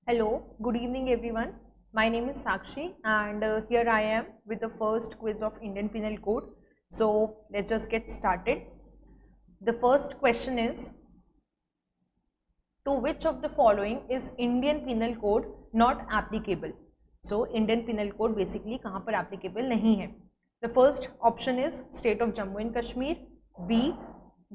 Hello, good evening everyone. My name is Sakshi and here I am with the first quiz of Indian Penal Code. So let's just get started. The first question is, to which of the following is Indian Penal Code not applicable? So Indian Penal Code basically कहाँ पर applicable नहीं है. The first option is state of Jammu and Kashmir. B,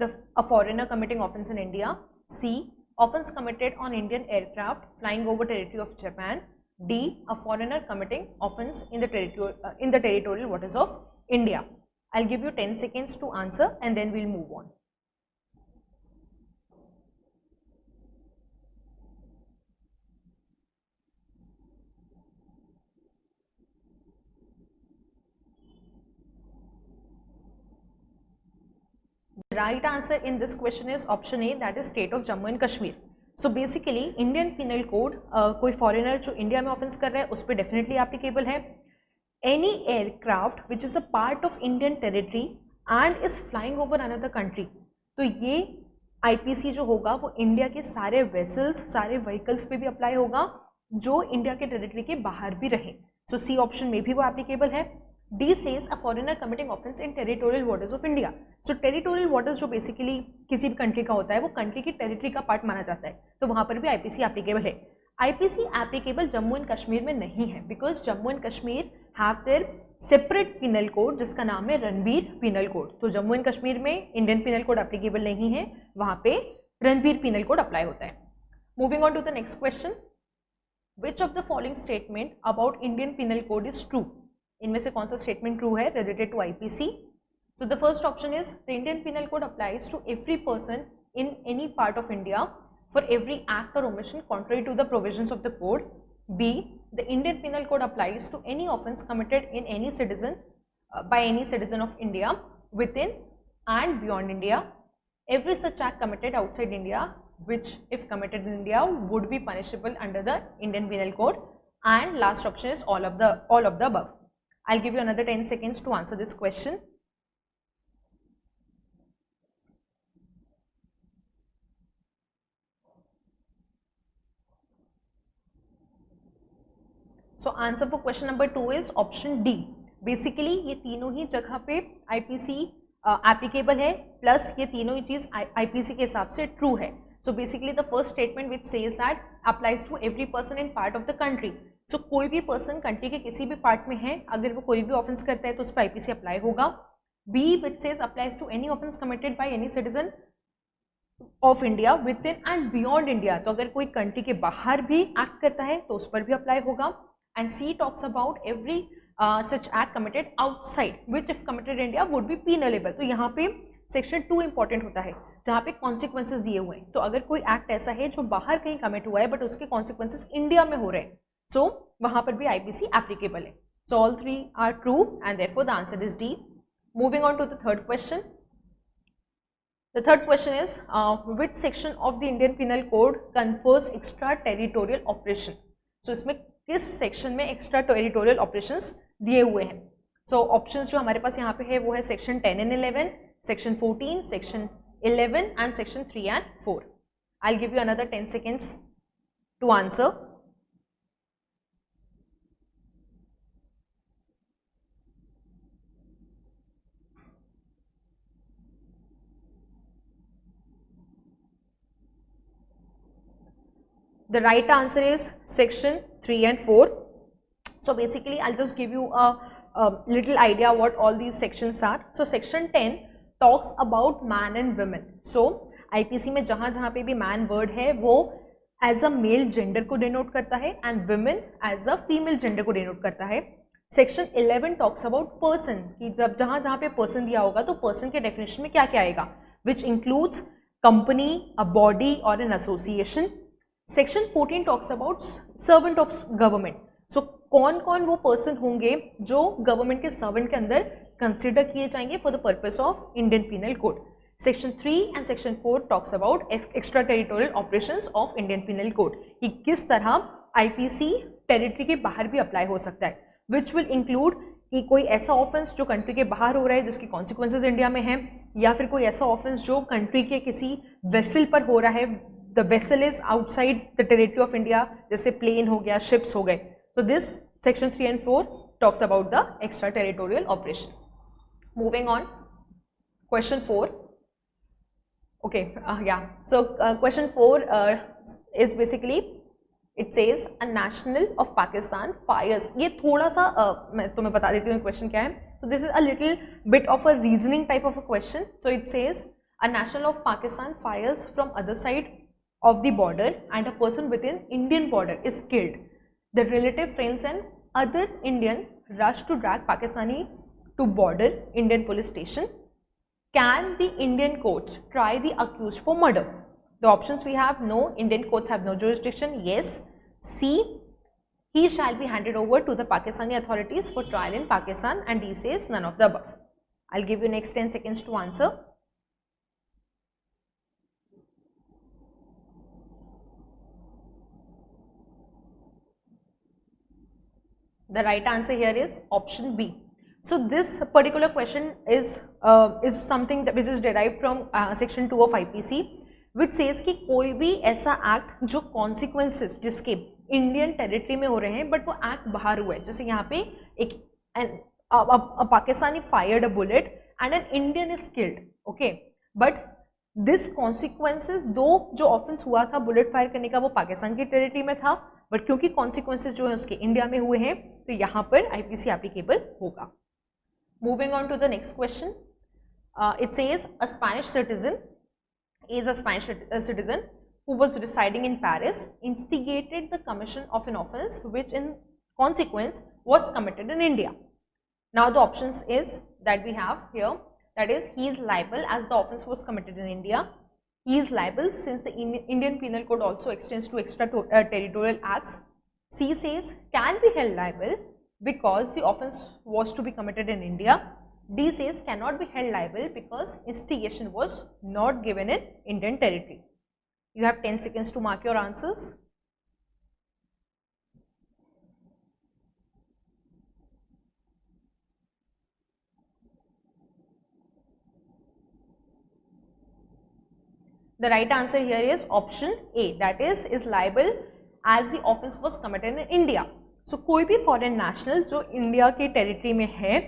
a foreigner committing offence in India. C, offence committed on Indian aircraft flying over territory of Japan. D, a foreigner committing offence in the territorial waters of India. I'll give you 10 seconds to answer and then we'll move on. The right answer in this question is option A, that is state of Jammu and Kashmir. So basically Indian Penal Code कोई foreigner जो India में offence कर रहा है उस पर definitely applicable है. Any aircraft which is a part of Indian territory and is flying over another country, तो ये IPC जो होगा वो इंडिया के सारे वेसल्स, सारे व्हीकल्स पे भी अप्लाई होगा जो इंडिया के टेरिटरी के बाहर भी रहे. सो सी ऑप्शन में भी वो एप्लीकेबल है. D says a foreigner committing offence in territorial waters of India. So territorial waters जो बेसिकली किसी भी कंट्री का होता है वो कंट्री की टेरिटरी का पार्ट माना जाता है, तो वहाँ पर भी IPC एप्लीकेबल है. IPC applicable Jammu and Kashmir में नहीं है because Jammu and Kashmir have their separate penal code जिसका नाम है रणबीर पिनल कोड. तो जम्मू एंड कश्मीर में इंडियन पिनल कोड एप्लीकेबल नहीं है, वहाँ पे रणबीर पिनल कोड अप्लाई होता है. Moving on to the next question, which of the following statement about Indian penal code is true? इनमें से कौन सा स्टेटमेंट ट्रू है related to IPC? So the first option is the Indian penal code applies to every person in any part of India for every act or omission contrary to the provisions of the code. B, the Indian Penal Code applies to any offence committed in any citizen by any citizen of India within and beyond India. Every such act committed outside India which if committed in India would be punishable under the Indian Penal Code. And last option is all of the above. I'll give you another 10 seconds to answer this question. So answer for question number 2 is option D. Basically ये तीनों ही जगह पे IPC applicable है plus ये तीनों ही चीज IPC के हिसाब से ट्रू है. So basically the first statement which says that applies to every person in part of the country. So कोई भी पर्सन कंट्री के किसी भी पार्ट में है, अगर वो कोई भी ऑफेंस करता है तो उस पर IPC अप्लाई होगा. B which says applies to any offence committed by any citizen of India within and beyond India, तो अगर कोई कंट्री के बाहर भी एक्ट करता है तो उस पर भी अप्लाई होगा. And C talks about every such act committed outside which if committed in India would be penalable. तो यहाँ पे सेक्शन 2 इंपॉर्टेंट होता है जहाँ पे कॉन्सिक्वेंसेज दिए हुए हैं. तो अगर कोई एक्ट ऐसा है जो बाहर कहीं कमिट हुआ है बट उसके कॉन्सिक्वेंसेज इंडिया में हो रहे हैं, सो वहाँ पर भी IPC एप्लीकेबल है. So all 3 are true and therefore the answer is D. Moving on to the third question. The third question is which section of the Indian Penal Code confers extra territorial operation? So इसमें किस section में extra territorial operations दिए हुए हैं? So options जो हमारे पास यहाँ पे है वो है section 10 and 11, section 14, section 11 and section 3 and 4. I give you another 10 seconds to answer. The right answer is section 3 and 4. So basically I'll just give you a little idea what all these sections are. So section 10 talks about man and women. So IPC में जहाँ जहाँ पे भी man word है वो as a male gender को denote करता है and women as a female gender को denote करता है. Section 11 talks about person, कि जब जहाँ जहाँ पे person दिया होगा तो person के definition में क्या क्या आएगा, which includes company, a body or an association. Section 14 talks about servant of government. So कौन कौन वो पर्सन होंगे जो गवर्नमेंट के सर्वेंट के अंदर कंसिडर किए जाएंगे for the purpose of Indian penal code. Section 3 and section 4 talks about extra territorial operations of Indian penal code, कि किस तरह IPC टेरिटरी के बाहर भी अप्लाई हो सकता है, विच विल इंक्लूड कि कोई ऐसा ऑफेंस जो कंट्री के बाहर हो रहा है जिसकी कॉन्सिक्वेंसेज इंडिया में है, या फिर कोई ऐसा ऑफेंस जो कंट्री के किसी वेसल पर हो रहा है the vessel is outside the territory of India, जैसे प्लेन हो गया, शिप्स हो गए. So this section 3 and 4 talks about the extra territorial operation. Moving on, question 4. Okay, yeah. So question 4 is basically, it says a national of Pakistan fires. ये थोड़ा सा मैं तुम्हें बता देती हूँ क्वेश्चन क्या है. So this is a little bit of a reasoning type of a question. So it says a national of Pakistan fires from other side of the border and a person within Indian border is killed. The relative friends and other Indians rush to drag Pakistani to border Indian police station. Can the Indian courts try the accused for murder? The options we have: no, Indian courts have no jurisdiction. Yes. C, he shall be handed over to the Pakistani authorities for trial in Pakistan, and D says none of the above. I'll give you next 10 seconds to answer. The right answer here is option B. So this particular question is something that which is derived from section 2 of IPC, which says कि कोई भी ऐसा act जो consequences जिसके Indian territory में हो रहे हैं बट वो एक्ट बाहर हुआ है, जैसे यहाँ पे एक Pakistani fired a bullet and an Indian is killed, okay, but this consequences, दो जो ऑफेंस हुआ था बुलेट फायर करने का वो पाकिस्तान की टेरिटरी में था, बट क्योंकि कॉन्सिक्वेंसेज जो है उसके इंडिया में हुए हैं तो यहाँ पर आईपीसी एप्लीकेबल होगा. Moving on to the next question, it says a Spanish citizen is a Spanish citizen who was residing in Paris instigated the commission of an offence which in consequence was committed in India. Now the options is that we have here, that is he is liable as the offence was committed in India. He is liable since the Indian Penal Code also extends to extra territorial acts. C says can be held liable because the offence was to be committed in India. D says cannot be held liable because instigation was not given in Indian territory. You have 10 seconds to mark your answers. The right answer here is option A, that is liable as the offence was committed in India. So कोई भी foreign national जो India के territory में है,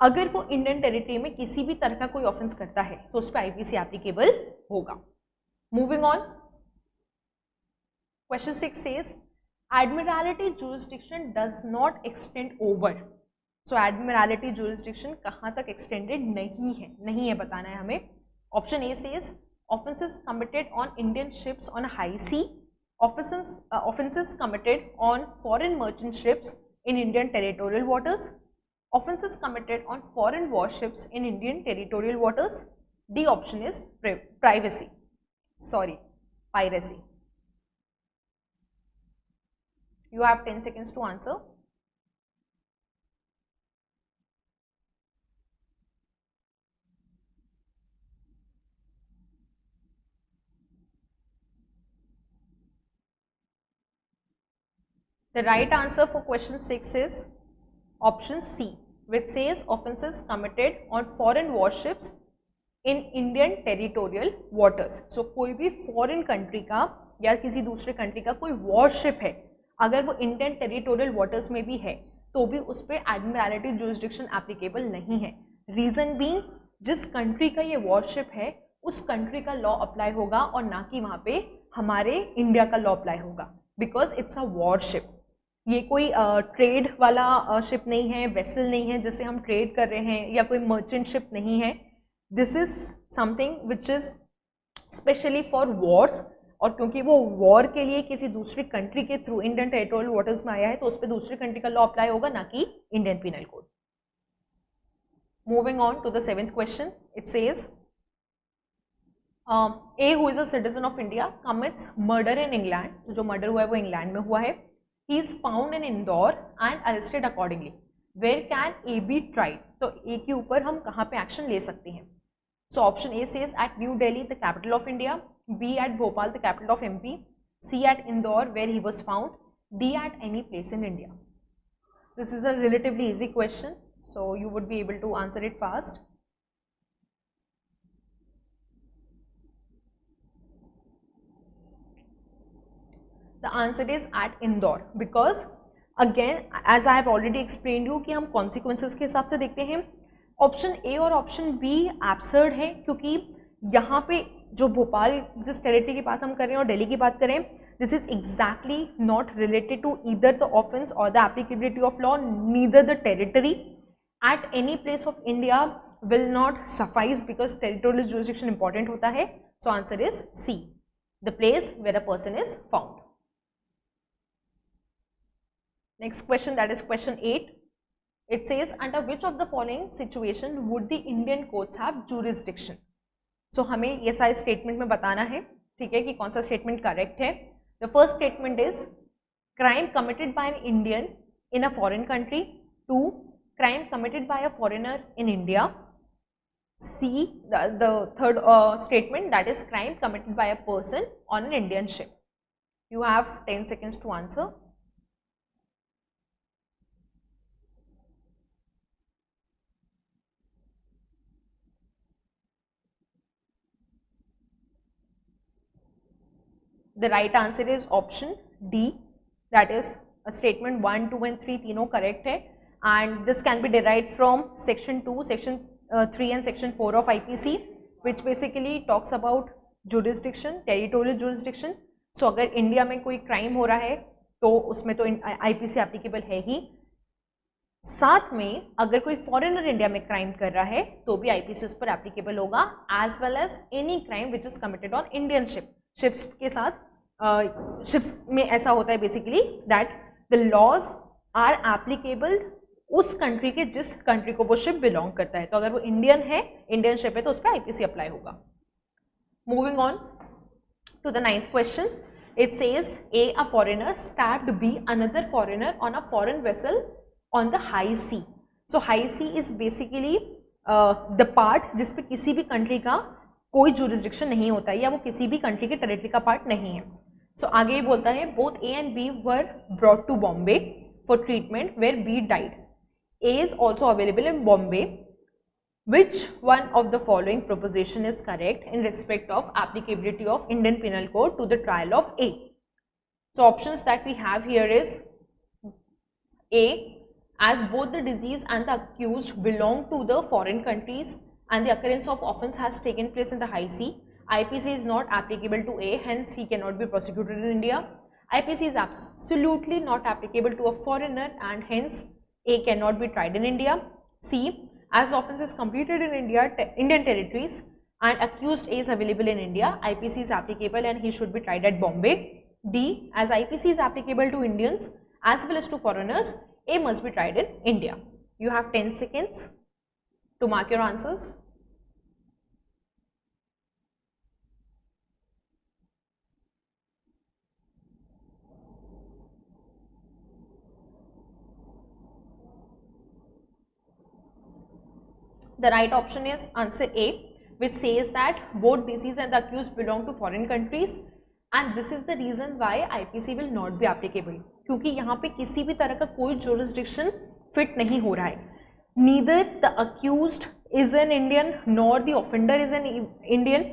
अगर वो Indian territory में किसी भी तरह का कोई ऑफेंस करता है तो उस पर आईपीसी एप्लीकेबल होगा. Moving on, question 6 says admiralty jurisdiction does not extend over. So admiralty jurisdiction कहाँ तक एक्सटेंडेड नहीं है बताना है हमें. Option A says offences committed on Indian ships on high sea, offences committed on foreign merchant ships in Indian territorial waters, offenses committed on foreign warships in Indian territorial waters. D option is piracy. You have 10 seconds to answer. The right answer for question 6 is option C, which says offences committed on foreign warships in Indian territorial waters. So कोई भी foreign country का या किसी दूसरे country का कोई warship है, अगर वो Indian territorial waters में भी है तो भी उस पर admiralty jurisdiction applicable नहीं है. Reason being, जिस country का ये warship है उस country का law apply होगा और ना कि वहाँ पे हमारे India का law apply होगा, because it's a warship. ये कोई ट्रेड वाला शिप नहीं है, वेसल नहीं है जिससे हम ट्रेड कर रहे हैं, या कोई मर्चेंट शिप नहीं है. This is something which is specially for Wars, और क्योंकि वो वॉर के लिए किसी दूसरी कंट्री के थ्रू इंडियन टेरिटोरियल वाटर्स में आया है तो उस पर दूसरी कंट्री का लॉ अप्लाई होगा, ना कि Indian penal code. Moving on to the 7th question, it says A who is a citizen of India commits murder in England. जो मर्डर हुआ है वो इंग्लैंड में हुआ है. He is found in Indore and arrested accordingly. Where can A be tried? तो A के ऊपर हम कहाँ पे एक्शन ले सकते हैं? So option A says at New Delhi, the capital of India. B at Bhopal, the capital of MP. C at Indore, where he was found. D at any place in India. This is a relatively easy question, so you would be able to answer it fast. The answer is at Indore, because again as I have already explain you कि हम consequences के हिसाब से देखते हैं. Option A और option B absurd है, क्योंकि यहाँ पे जो भोपाल जिस टेरिटरी की बात हम कर रहे हैं और दिल्ली की बात करें, this is exactly not related to either the offence और the applicability of law, neither the territory at any place of India will not suffice because territorial jurisdiction important होता है. So answer is C, the place where a person is found. Next question, that is question 8. It says, under which of the following situation would the Indian courts have jurisdiction? So हमें ये सारे statement में बताना है, ठीक है, कि कौन सा स्टेटमेंट करेक्ट है. The first statement is crime committed by an Indian in a foreign country. 2, crime committed by a foreigner in India. C, the third statement, that is crime committed by a person on an Indian ship. You have 10 seconds to answer. The right answer is option D, that is statement 1, 2 and 3 तीनों correct है, and this can be derived from section 2, section 3 and section 4 of IPC, which basically talks about jurisdiction, territorial jurisdiction. So अगर India में कोई crime हो रहा है तो उसमें तो IPC एप्लीकेबल है ही, साथ में अगर कोई फॉरेनर इंडिया में क्राइम कर रहा है तो भी IPC उस पर एप्लीकेबल होगा, as well as any crime which is committed on Indian ships के साथ. शिप्स में ऐसा होता है basically that the laws are applicable उस कंट्री के जिस कंट्री को वो शिप बिलोंग करता है. तो अगर वो इंडियन है, इंडियन शिप है, तो उस पर IPC अप्लाई होगा. Moving on to the 9th question. It says A, a foreigner stabbed B, another foreigner on a foreign vessel on the high sea. So high sea is basically the part जिस पे किसी भी country का कोई jurisdiction नहीं होता है या वो किसी भी कंट्री के टेरिटरी का पार्ट नहीं है. सो आगे ये बोलता है both A and B were brought to Bombay for treatment where B died. A is also available in Bombay. Which one of the following proposition is correct in respect of applicability of Indian Penal Code to the trial of A? So options that we have here is A, as both the deceased and the accused belong to the foreign countries and the occurrence of offence has taken place in the high sea, IPC is not applicable to A, hence he cannot be prosecuted in India. IPC is absolutely not applicable to a foreigner and hence A cannot be tried in India. C, as offence is completed in Indian territories and accused A is available in India, IPC is applicable and he should be tried at Bombay. D, as IPC is applicable to Indians as well as to foreigners, A must be tried in India. You have 10 seconds to mark your answers. The right option is answer A, which says that both deceased and the accused belong to foreign countries and this is the reason why IPC will not be applicable. क्योंकि यहाँ पे किसी भी तरह का कोई jurisdiction fit नहीं हो रहा है. Neither the accused is an Indian nor the offender is an Indian,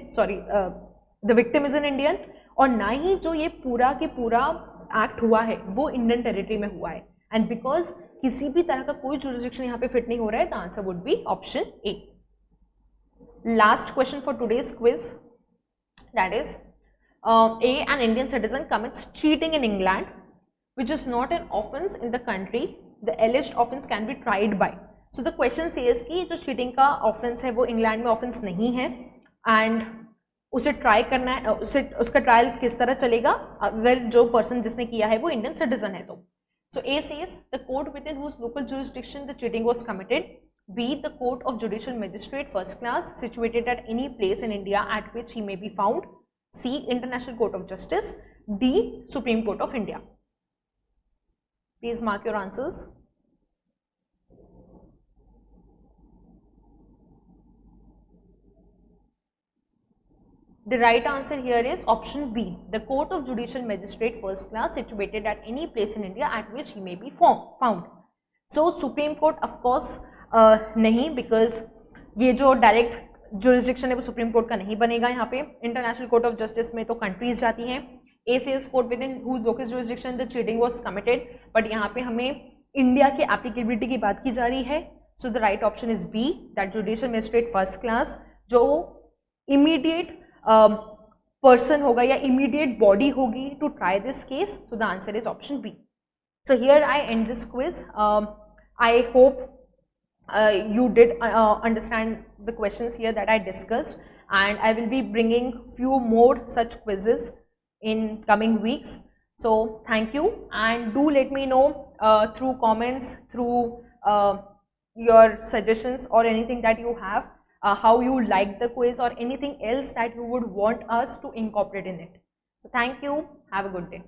the victim is an Indian, और ना ही जो ये पूरा के पूरा एक्ट हुआ है वो इंडियन टेरिटरी में हुआ है. एंड बिकॉज किसी भी तरह का कोई जुरिस्डिक्शन यहाँ पे फिट नहीं हो रहा है, the answer would be option A. Last question for today's quiz, that is A, an Indian citizen commits cheating in England which is not an offence in the country the alleged offence can be tried by. So the question says कि जो cheating का offence है वो England में offence नहीं है and उसे try करना है, उसका ट्रायल किस तरह चलेगा अगर जो पर्सन जिसने किया है वो इंडियन सिटीजन है. तो So A says the court within whose local jurisdiction the cheating was committed. B, the court of judicial magistrate first class situated at any place in India at which he may be found. C, International Court of Justice. D, Supreme Court of India. Please mark your answers. The right answer here is option B, the Court of Judicial Magistrate First Class situated at any place in India at which he may be found. So Supreme Court of course नहीं, because ये जो direct jurisdiction है वो supreme court का नहीं बनेगा. यहाँ पे इंटरनेशनल कोर्ट ऑफ जस्टिस में तो कंट्रीज जाती हैं, ACS court within whose locus jurisdiction the cheating was committed, but यहाँ पे हमें इंडिया के एप्लीकेबिलिटी की बात की जा रही है. So the right option is B, that judicial magistrate first class जो इमीडिएट पर्सन होगा या इमीडिएट बॉडी होगी to try this case. So the answer is option B. So here I end this quiz. I hope you did understand the questions here that I discussed, and I will be bringing few more such quizzes in coming weeks. So thank you, and do let me know through comments, through your suggestions or anything that you have, how you like the quiz or anything else that you would want us to incorporate in it. So thank you. Have a good day.